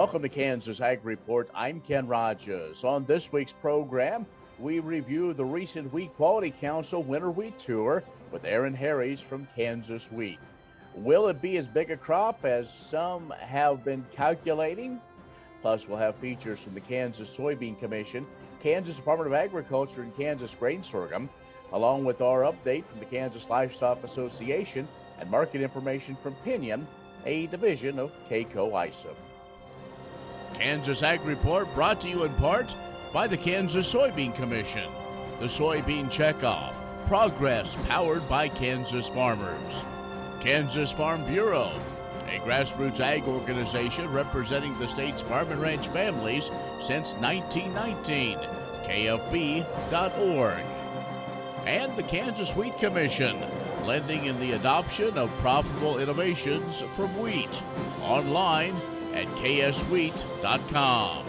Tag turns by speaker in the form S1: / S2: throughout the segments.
S1: Welcome to Kansas Ag Report. I'm Ken Rogers. On this week's program, we review the recent Wheat Quality Council Winter Wheat Tour with Aaron Harriess from Kansas Wheat. Will it be as big a crop as some have been calculating? Plus, we'll have features from the Kansas Soybean Commission, Kansas Department of Agriculture, and Kansas Grain Sorghum, along with our update from the Kansas Livestock Association and market information from Pinyon, a division of KCoe Isom.
S2: Kansas Ag Report brought to you in part by the Kansas Soybean Commission, the Soybean Checkoff, progress powered by Kansas farmers. Kansas Farm Bureau, a grassroots ag organization representing the state's farm and ranch families since 1919, KFB.org. And the Kansas Wheat Commission, lending in the adoption of profitable innovations from wheat, online at kswheat.com.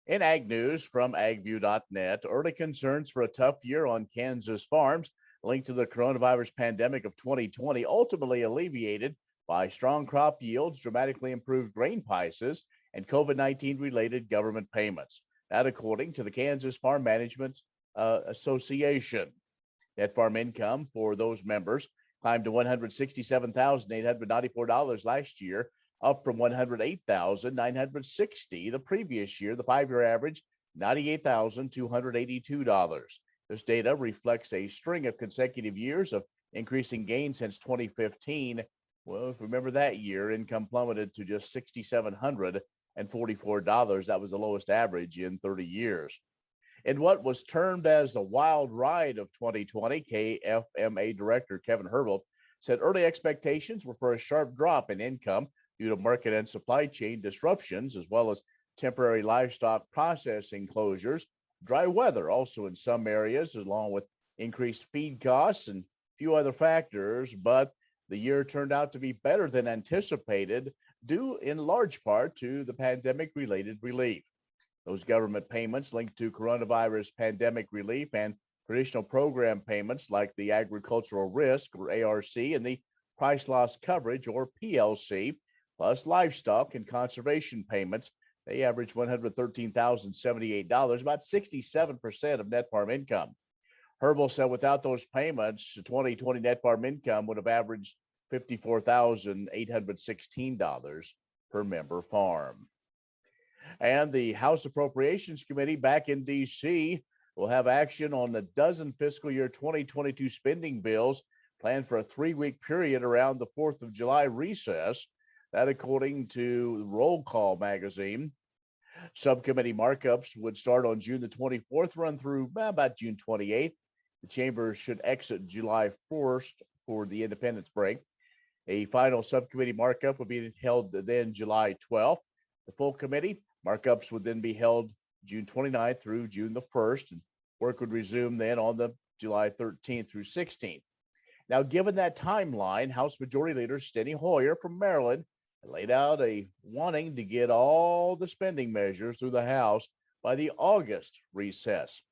S1: In ag news from agview.net, early concerns for a tough year on Kansas farms linked to the coronavirus pandemic of 2020 ultimately alleviated by strong crop yields, dramatically improved grain prices, and COVID-19 related government payments. That according to the Kansas Farm Management Association. Net farm income for those members climbed to $167,894 last year, up from $108,960 the previous year. The 5-year average, $98,282. This data reflects a string of consecutive years of increasing gains since 2015. Well, if you remember that year, income plummeted to just $6,744. That was the lowest average in 30 years. In what was termed as the wild ride of 2020, KFMA Director Kevin Herbel said early expectations were for a sharp drop in income due to market and supply chain disruptions, as well as temporary livestock processing closures, dry weather also in some areas, along with increased feed costs and a few other factors. But the year turned out to be better than anticipated, due in large part to the pandemic-related relief. Those government payments linked to coronavirus pandemic relief and traditional program payments like the Agricultural Risk, or ARC, and the Price Loss Coverage, or PLC, plus livestock and conservation payments, they averaged $113,078, about 67% of net farm income. Herbel said without those payments, 2020 net farm income would have averaged $54,816 per member farm. And the House Appropriations Committee back in D.C. will have action on a dozen fiscal year 2022 spending bills planned for a 3-week period around the 4th of July recess. That according to Roll Call magazine. Subcommittee markups would start on June the 24th, run through about June 28th. The chamber should exit July 1st for the Independence break. A final subcommittee markup would be held then July 12th. The full committee markups would then be held June 29th through June the 1st, and work would resume then on the July 13th through 16th. Now, given that timeline, House Majority Leader Steny Hoyer from Maryland laid out a wanting to get all the spending measures through the House by the August recess.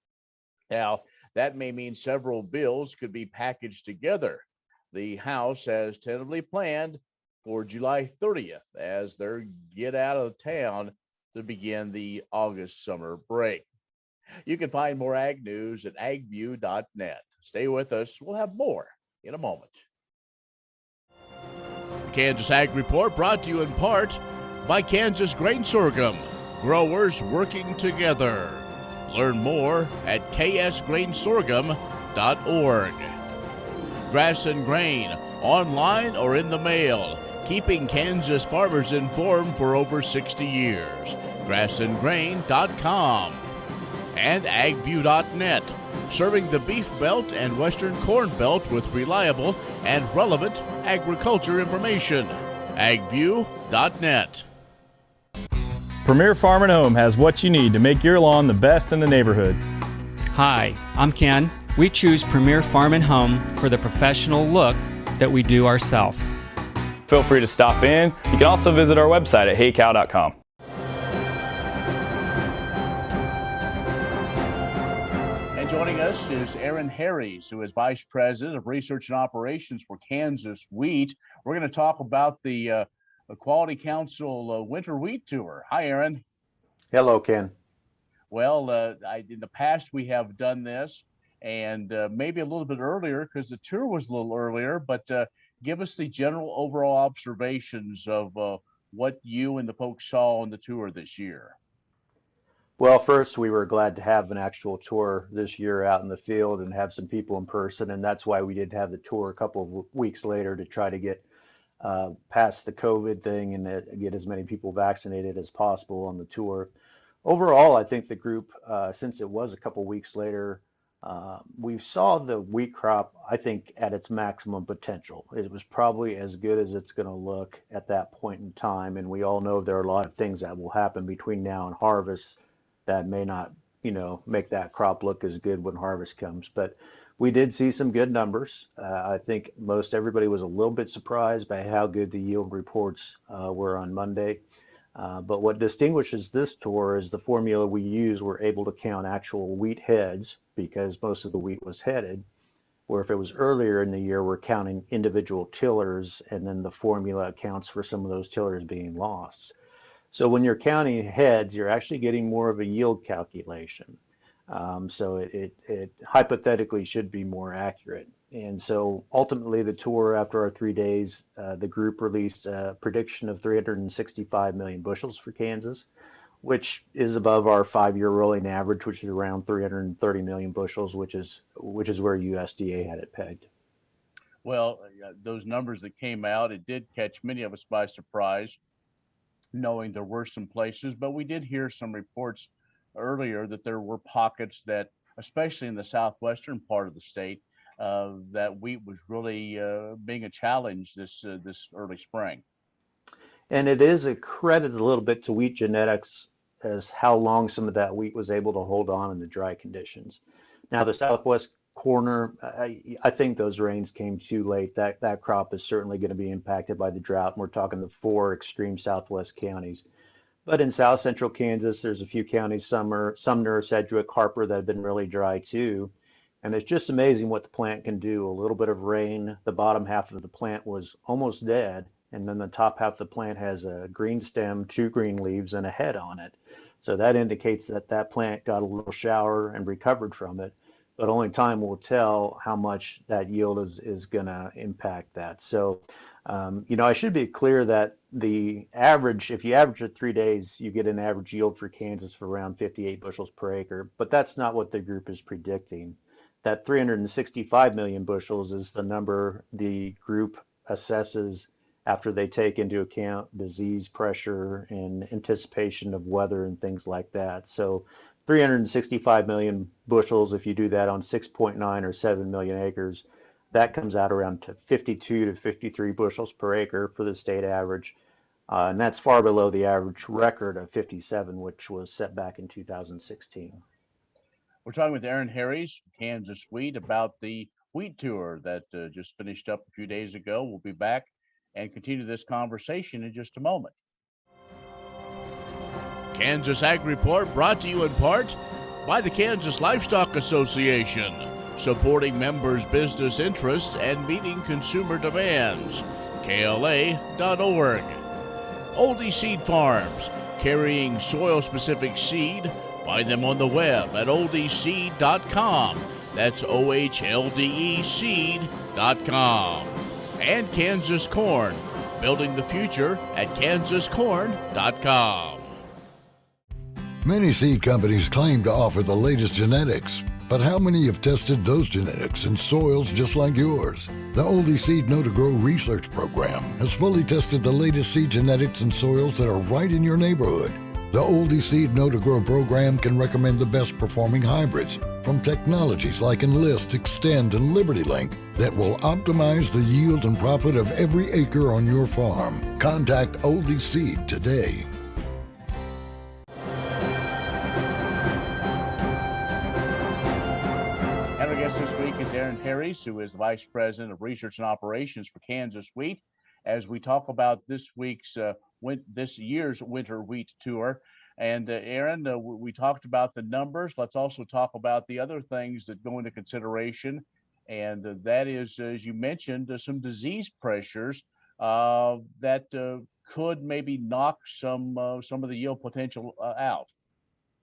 S1: Now, that may mean several bills could be packaged together. The House has tentatively planned for July 30th as they get out of town to begin the August summer break. You can find more ag news at agview.net. Stay with us. We'll have more in a moment.
S2: Kansas Ag Report brought to you in part by Kansas Grain Sorghum, growers working together. Learn more at ksgrainsorghum.org. Grass and Grain, online or in the mail, keeping Kansas farmers informed for over 60 years. grassandgrain.com. And agview.net, serving the Beef Belt and Western Corn Belt with reliable and relevant agriculture information. agview.net.
S3: Premier Farm and Home has what you need to make your lawn the best in the neighborhood.
S4: Hi, I'm Ken. We choose Premier Farm and Home for the professional look that we do ourselves.
S3: Feel free to stop in. You can also visit our website at heycow.com.
S1: Joining us is Aaron Harriess, who is Vice President of Research and Operations for Kansas Wheat. We're going to talk about the Quality Council Winter Wheat Tour. Hi, Aaron.
S5: Hello, Ken.
S1: Well, in the past we have done this, and maybe a little bit earlier because the tour was a little earlier, but give us the general overall observations of what you and the folks saw on the tour this year.
S5: Well, first, we were glad to have an actual tour this year out in the field and have some people in person, and that's why we did have the tour a couple of weeks later to try to get past the COVID thing and get as many people vaccinated as possible on the tour. Overall, I think the group, since it was a couple weeks later, we saw the wheat crop, I think, at its maximum potential. It was probably as good as it's going to look at that point in time, and we all know there are a lot of things that will happen between now and harvest that may not, make that crop look as good when harvest comes. But we did see some good numbers. I think most everybody was a little bit surprised by how good the yield reports were on Monday. But what distinguishes this tour is the formula we use. We're able to count actual wheat heads because most of the wheat was headed, where if it was earlier in the year, we're counting individual tillers, and then the formula accounts for some of those tillers being lost. So when you're counting heads, you're actually getting more of a yield calculation. So it hypothetically should be more accurate. And so ultimately the tour, after our 3 days, the group released a prediction of 365 million bushels for Kansas, which is above our 5-year rolling average, which is around 330 million bushels, which is where USDA had it pegged.
S1: Well, those numbers that came out, it did catch many of us by surprise, knowing there were some places, but we did hear some reports earlier that there were pockets that, especially in the southwestern part of the state, that wheat was really being a challenge this early spring.
S5: And it is a credit a little bit to wheat genetics as how long some of that wheat was able to hold on in the dry conditions. Now, the southwest corner, I think those rains came too late. That crop is certainly going to be impacted by the drought. And we're talking the 4 extreme southwest counties. But in south central Kansas, there's a few counties, Sumner, Sedgwick, Harper, that have been really dry too. And it's just amazing what the plant can do. A little bit of rain, the bottom half of the plant was almost dead. And then the top half of the plant has a green stem, 2 green leaves, and a head on it. So that indicates that that plant got a little shower and recovered from it. But only time will tell how much that yield is going to impact that. So, I should be clear that the average, if you average it 3 days, you get an average yield for Kansas for around 58 bushels per acre. But that's not what the group is predicting. That 365 million bushels is the number the group assesses after they take into account disease pressure and anticipation of weather and things like that. So 365 million bushels, if you do that on 6.9 or 7 million acres, that comes out around to 52 to 53 bushels per acre for the state average. And that's far below the average record of 57, which was set back in 2016.
S1: We're talking with Aaron Harriess, Kansas Wheat, about the wheat tour that just finished up a few days ago. We'll be back and continue this conversation in just a moment.
S2: Kansas Ag Report brought to you in part by the Kansas Livestock Association, supporting members' business interests and meeting consumer demands. KLA.org. Oldie Seed Farms, carrying soil-specific seed. Find them on the web at oldieseed.com. That's OHLDE seed.com. And Kansas Corn, building the future at kansascorn.com.
S6: Many seed companies claim to offer the latest genetics, but how many have tested those genetics in soils just like yours? The Oldie Seed Know to Grow research program has fully tested the latest seed genetics in soils that are right in your neighborhood. The Oldie Seed Know to Grow program can recommend the best performing hybrids from technologies like Enlist, Extend, and Liberty Link that will optimize the yield and profit of every acre on your farm. Contact Oldie Seed today.
S1: And our guest this week is Aaron Harriess, who is the Vice President of Research and Operations for Kansas Wheat, as we talk about this year's winter wheat tour. And Aaron, we talked about the numbers. Let's also talk about the other things that go into consideration. And that is, as you mentioned, some disease pressures that could maybe knock some of the yield potential out.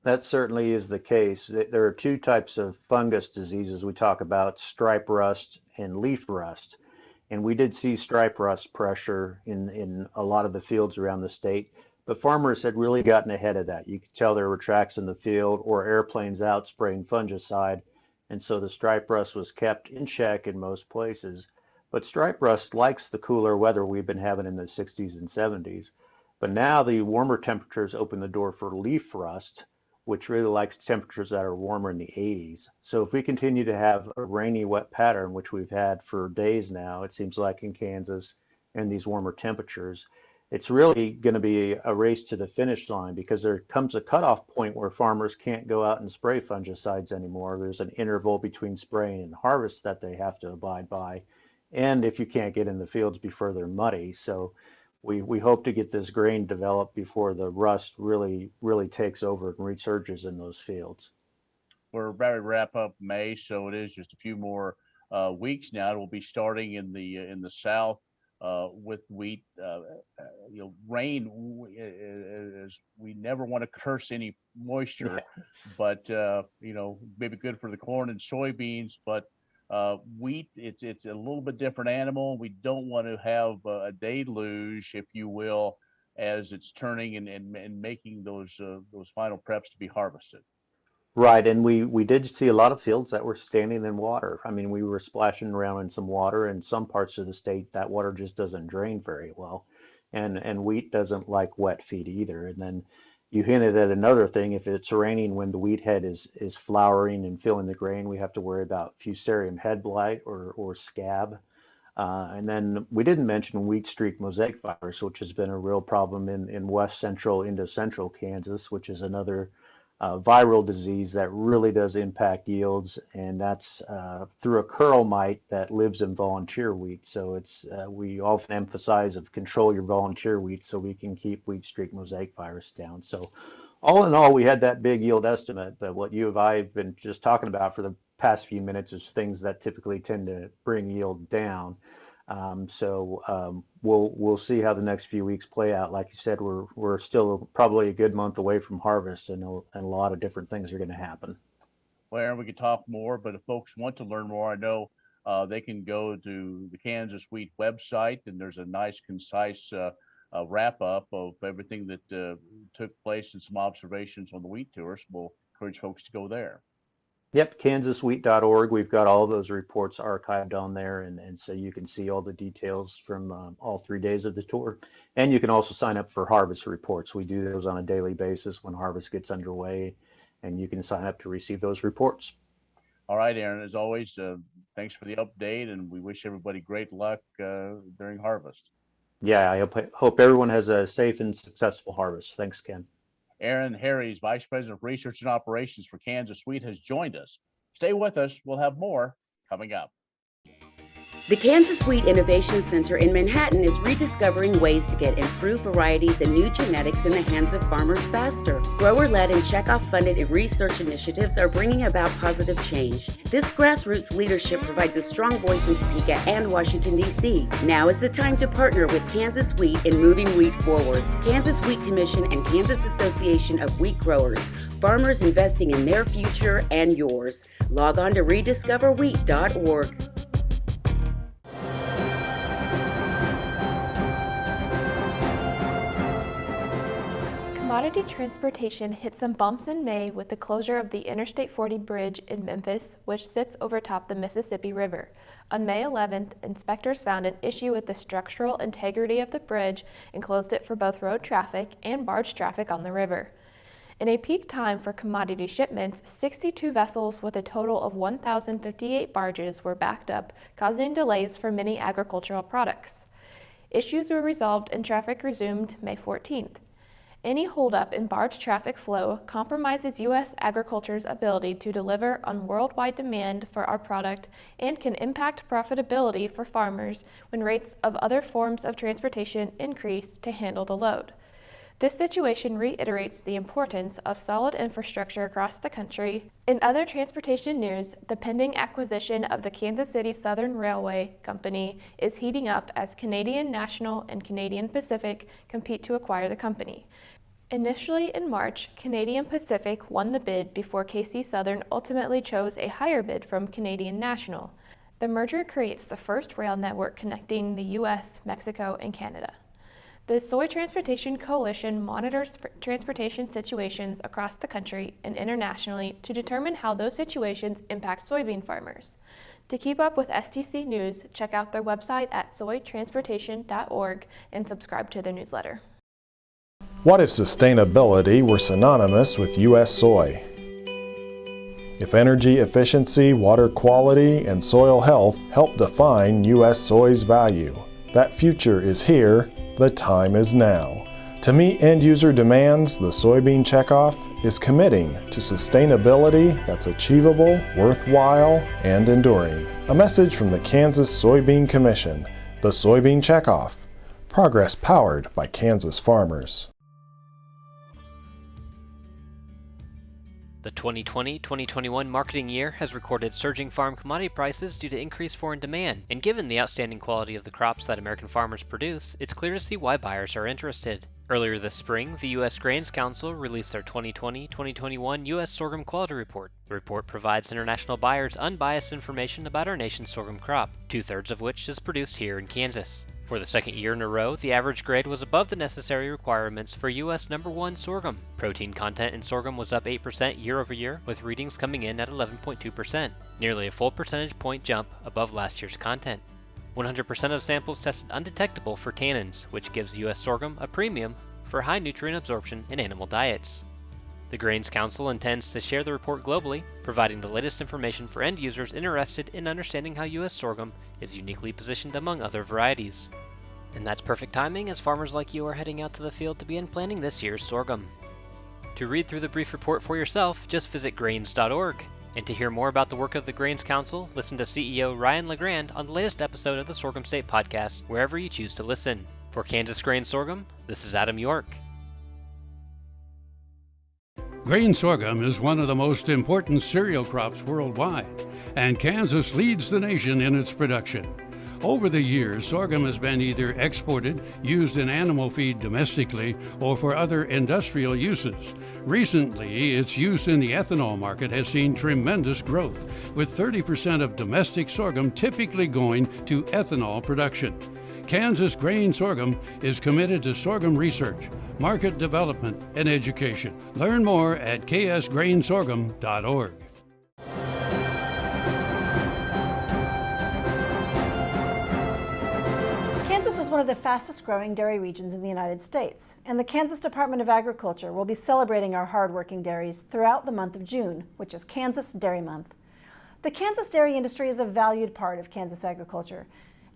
S5: That certainly is the case. There are two types of fungus diseases we talk about, stripe rust and leaf rust. And we did see stripe rust pressure in a lot of the fields around the state, but farmers had really gotten ahead of that. You could tell there were tracks in the field or airplanes out spraying fungicide, and so the stripe rust was kept in check in most places. But stripe rust likes the cooler weather we've been having in the 60s and 70s. But now the warmer temperatures open the door for leaf rust, which really likes temperatures that are warmer in the 80s. So if we continue to have a rainy, wet pattern, which we've had for days now, it seems like in Kansas, and these warmer temperatures, it's really going to be a race to the finish line, because there comes a cutoff point where farmers can't go out and spray fungicides anymore. There's an interval between spraying and harvest that they have to abide by. And if you can't get in the fields before they're muddy. So we hope to get this grain developed before the rust really takes over and resurges in those fields.
S1: We're about to wrap up May, so it is just a few more weeks now. It will be starting in the south with wheat. Rain is, we never want to curse any moisture, but maybe good for the corn and soybeans, but wheat, it's a little bit different animal. We don't want to have a deluge, if you will, as it's turning and making those final preps to be harvested.
S5: Right, and we did see a lot of fields that were standing in water. I mean, we were splashing around in some water. In some parts of the state, that water just doesn't drain very well, and wheat doesn't like wet feed either. And then you hinted at another thing. If it's raining when the wheat head is flowering and filling the grain, we have to worry about fusarium head blight or scab. And then we didn't mention wheat streak mosaic virus, which has been a real problem in west central into central Kansas, which is another viral disease that really does impact yields, and that's through a curl mite that lives in volunteer wheat. So it's we often emphasize of control your volunteer wheat so we can keep wheat streak mosaic virus down. So all in all, we had that big yield estimate, but what you and I have been just talking about for the past few minutes is things that typically tend to bring yield down. We'll see how the next few weeks play out. Like you said, we're still probably a good month away from harvest, and a lot of different things are going to happen.
S1: Well, Aaron, we could talk more, but if folks want to learn more, I know they can go to the Kansas Wheat website, and there's a nice, concise wrap up of everything that took place and some observations on the wheat tours. We'll encourage folks to go there.
S5: Yep, kansaswheat.org. We've got all those reports archived on there, and so you can see all the details from all 3 days of the tour. And you can also sign up for harvest reports. We do those on a daily basis when harvest gets underway, and you can sign up to receive those reports.
S1: All right, Aaron, as always, thanks for the update, and we wish everybody great luck during harvest.
S5: Yeah, I hope everyone has a safe and successful harvest. Thanks, Ken.
S1: Aaron Harriess, Vice President of Research and Operations for Kansas Wheat, has joined us. Stay with us. We'll have more coming up.
S7: The Kansas Wheat Innovation Center in Manhattan is rediscovering ways to get improved varieties and new genetics in the hands of farmers faster. Grower-led and checkoff-funded research initiatives are bringing about positive change. This grassroots leadership provides a strong voice in Topeka and Washington, D.C. Now is the time to partner with Kansas Wheat in moving wheat forward. Kansas Wheat Commission and Kansas Association of Wheat Growers. Farmers investing in their future and yours. Log on to rediscoverwheat.org.
S8: Commodity transportation hit some bumps in May with the closure of the Interstate 40 bridge in Memphis, which sits over top the Mississippi River. On May 11th, inspectors found an issue with the structural integrity of the bridge and closed it for both road traffic and barge traffic on the river. In a peak time for commodity shipments, 62 vessels with a total of 1,058 barges were backed up, causing delays for many agricultural products. Issues were resolved and traffic resumed May 14th. Any holdup in barge traffic flow compromises U.S. agriculture's ability to deliver on worldwide demand for our product and can impact profitability for farmers when rates of other forms of transportation increase to handle the load. This situation reiterates the importance of solid infrastructure across the country. In other transportation news, the pending acquisition of the Kansas City Southern Railway Company is heating up as Canadian National and Canadian Pacific compete to acquire the company. Initially in March, Canadian Pacific won the bid before KC Southern ultimately chose a higher bid from Canadian National. The merger creates the first rail network connecting the U.S., Mexico, and Canada. The Soy Transportation Coalition monitors transportation situations across the country and internationally to determine how those situations impact soybean farmers. To keep up with STC news, check out their website at soytransportation.org and subscribe to their newsletter.
S3: What if sustainability were synonymous with U.S. soy? If energy efficiency, water quality, and soil health help define U.S. soy's value, that future is here. The time is now. To meet end-user demands, the Soybean Checkoff is committing to sustainability that's achievable, worthwhile, and enduring. A message from the Kansas Soybean Commission, the Soybean Checkoff, progress powered by Kansas farmers.
S9: The 2020-2021 marketing year has recorded surging farm commodity prices due to increased foreign demand, and given the outstanding quality of the crops that American farmers produce, it's clear to see why buyers are interested. Earlier this spring, the U.S. Grains Council released their 2020-2021 U.S. Sorghum Quality Report. The report provides international buyers unbiased information about our nation's sorghum crop, 2/3 of which is produced here in Kansas. For the second year in a row, the average grade was above the necessary requirements for U.S. #1 sorghum. Protein content in sorghum was up 8% year over year, with readings coming in at 11.2%, nearly a full percentage point jump above last year's content. 100% of samples tested undetectable for tannins, which gives U.S. sorghum a premium for high nutrient absorption in animal diets. The Grains Council intends to share the report globally, providing the latest information for end users interested in understanding how U.S. sorghum is uniquely positioned among other varieties. And that's perfect timing, as farmers like you are heading out to the field to begin planting this year's sorghum. To read through the brief report for yourself, just visit grains.org. And to hear more about the work of the Grains Council, listen to CEO Ryan LeGrand on the latest episode of the Sorghum State Podcast, wherever you choose to listen. For Kansas Grain Sorghum, this is Adam York.
S10: Grain sorghum is one of the most important cereal crops worldwide, and Kansas leads the nation in its production. Over the years, sorghum has been either exported, used in animal feed domestically, or for other industrial uses. Recently, its use in the ethanol market has seen tremendous growth, with 30% of domestic sorghum typically going to ethanol production. Kansas Grain Sorghum is committed to sorghum research, market development, and education. Learn more at ksgrainsorghum.org.
S11: Kansas is one of the fastest growing dairy regions in the United States, and the Kansas Department of Agriculture will be celebrating our hardworking dairies throughout the month of June, which is Kansas Dairy Month. The Kansas dairy industry is a valued part of Kansas agriculture.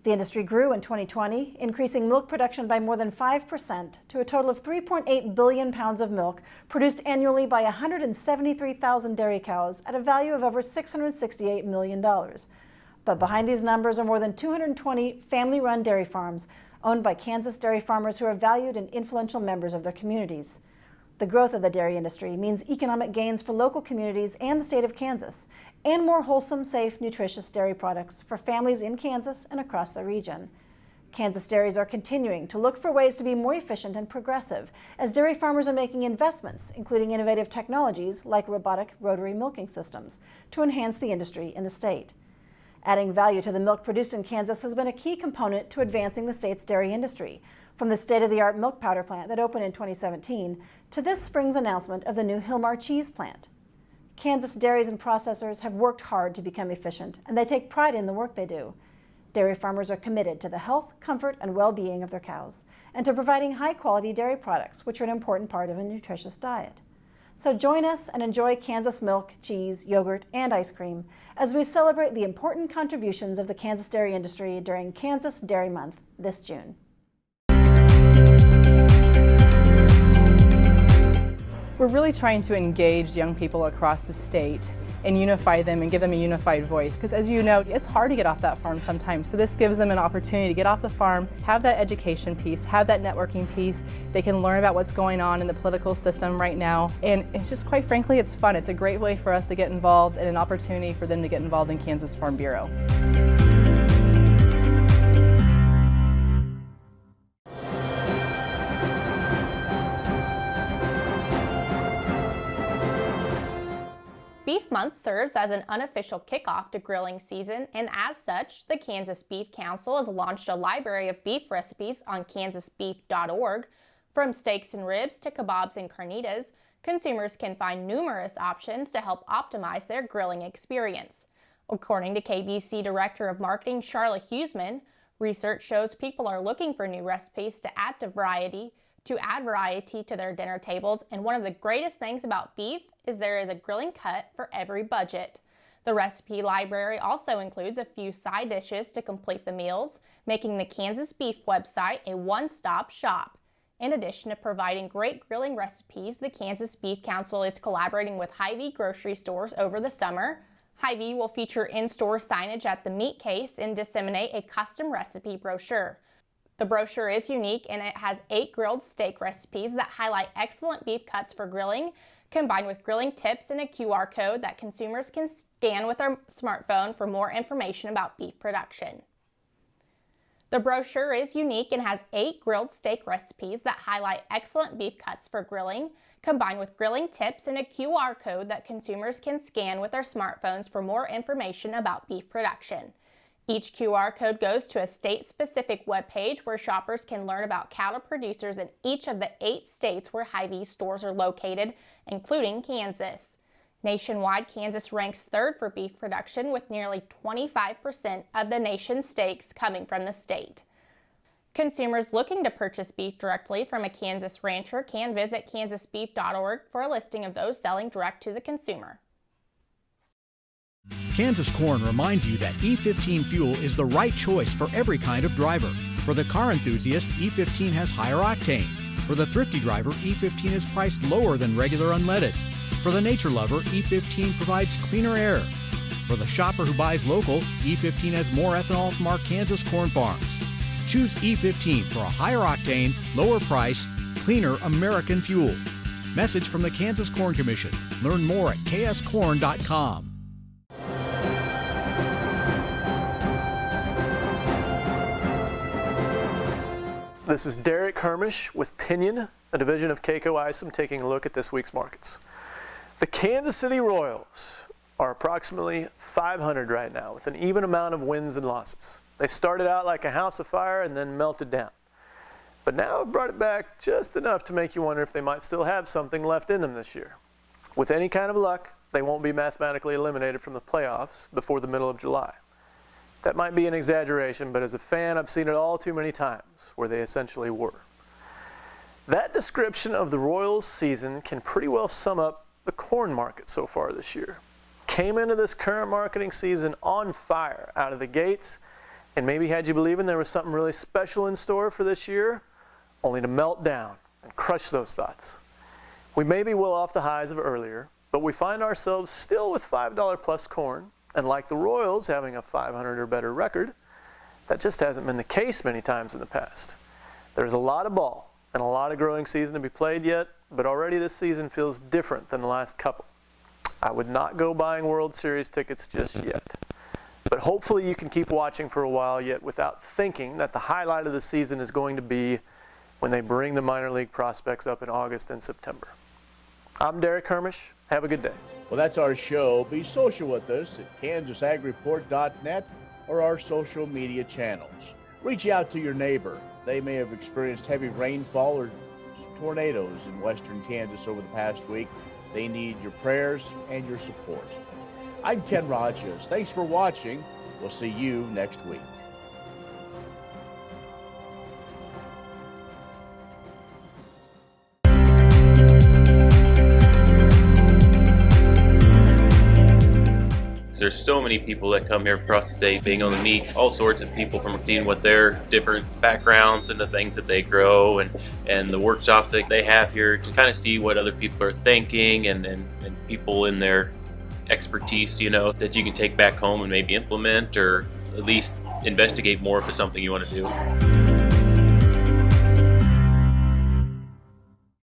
S11: The industry grew in 2020, increasing milk production by more than 5% to a total of 3.8 billion pounds of milk produced annually by 173,000 dairy cows at a value of over $668 million. But behind these numbers are more than 220 family-run dairy farms owned by Kansas dairy farmers who are valued and influential members of their communities. The growth of the dairy industry means economic gains for local communities and the state of Kansas, and more wholesome, safe, nutritious dairy products for families in Kansas and across the region. Kansas dairies are continuing to look for ways to be more efficient and progressive, as dairy farmers are making investments, including innovative technologies like robotic rotary milking systems, to enhance the industry in the state. Adding value to the milk produced in Kansas has been a key component to advancing the state's dairy industry, from the state-of-the-art milk powder plant that opened in 2017 to this spring's announcement of the new Hilmar cheese plant. Kansas dairies and processors have worked hard to become efficient, and they take pride in the work they do. Dairy farmers are committed to the health, comfort, and well-being of their cows, and to providing high-quality dairy products, which are an important part of a nutritious diet. So join us and enjoy Kansas milk, cheese, yogurt, and ice cream as we celebrate the important contributions of the Kansas dairy industry during Kansas Dairy Month this June.
S12: We're really trying to engage young people across the state and unify them and give them a unified voice. Because as you know, it's hard to get off that farm sometimes. So this gives them an opportunity to get off the farm, have that education piece, have that networking piece. They can learn about what's going on in the political system right now. And it's just, quite frankly, it's fun. It's a great way for us to get involved and an opportunity for them to get involved in Kansas Farm Bureau.
S13: Beef Month serves as an unofficial kickoff to grilling season, and as such, the Kansas Beef Council has launched a library of beef recipes on kansasbeef.org. From steaks and ribs to kebabs and carnitas, consumers can find numerous options to help optimize their grilling experience. According to KBC Director of Marketing Charlotte Huseman, research shows people are looking for new recipes to add variety to their dinner tables, and one of the greatest things about beef is there is a grilling cut for every budget. The recipe library also includes a few side dishes to complete the meals, making the Kansas Beef website a one-stop shop. In addition to providing great grilling recipes, the Kansas Beef Council is collaborating with Hy-Vee grocery stores over the summer. Hy-Vee will feature in-store signage at the meat case and disseminate a custom recipe brochure. The brochure is unique and it has 8 grilled steak recipes that highlight excellent beef cuts for grilling, combined with grilling tips and a QR code that consumers can scan with their smartphone for more information about beef production. The brochure is unique and has 8 grilled steak recipes that highlight excellent beef cuts for grilling, combined with grilling tips and a QR code that consumers can scan with their smartphones for more information about beef production. Each QR code goes to a state-specific webpage where shoppers can learn about cattle producers in each of the 8 states where Hy-Vee stores are located, including Kansas. Nationwide, Kansas ranks 3rd for beef production, with nearly 25% of the nation's steaks coming from the state. Consumers looking to purchase beef directly from a Kansas rancher can visit kansasbeef.org for a listing of those selling direct to the consumer.
S14: Kansas Corn reminds you that E15 fuel is the right choice for every kind of driver. For the car enthusiast, E15 has higher octane. For the thrifty driver, E15 is priced lower than regular unleaded. For the nature lover, E15 provides cleaner air. For the shopper who buys local, E15 has more ethanol from our Kansas corn farms. Choose E15 for a higher octane, lower price, cleaner American fuel. Message from the Kansas Corn Commission. Learn more at kscorn.com.
S15: This is Derek Hermish with Pinyon, a division of KCoe Isom, taking a look at this week's markets. The Kansas City Royals are approximately 500 right now, with an even amount of wins and losses. They started out like a house of fire and then melted down. But now have brought it back just enough to make you wonder if they might still have something left in them this year. With any kind of luck, they won't be mathematically eliminated from the playoffs before the middle of July. That might be an exaggeration, but as a fan, I've seen it all too many times where they essentially were. That description of the Royals season can pretty well sum up the corn market so far this year. Came into this current marketing season on fire out of the gates, and maybe had you believing there was something really special in store for this year, only to melt down and crush those thoughts. We may be well off the highs of earlier, but we find ourselves still with $5 plus corn, and like the Royals having a 500 or better record, that just hasn't been the case many times in the past. There's a lot of ball and a lot of growing season to be played yet, but already this season feels different than the last couple. I would not go buying World Series tickets just yet, but hopefully you can keep watching for a while yet without thinking that the highlight of the season is going to be when they bring the minor league prospects up in August and September. I'm Derek Hermish. Have a good day.
S1: Well, that's our show. Be social with us at kansasagreport.net or our social media channels. Reach out to your neighbor. They may have experienced heavy rainfall or tornadoes in western Kansas over the past week. They need your prayers and your support. I'm Ken Rogers. Thanks for watching. We'll see you next week.
S16: There's so many people that come here across the state, being able to meet all sorts of people from seeing what their different backgrounds and the things that they grow, and the workshops that they have here to kind of see what other people are thinking, and people in their expertise, that you can take back home and maybe implement, or at least investigate more if it's something you want to do.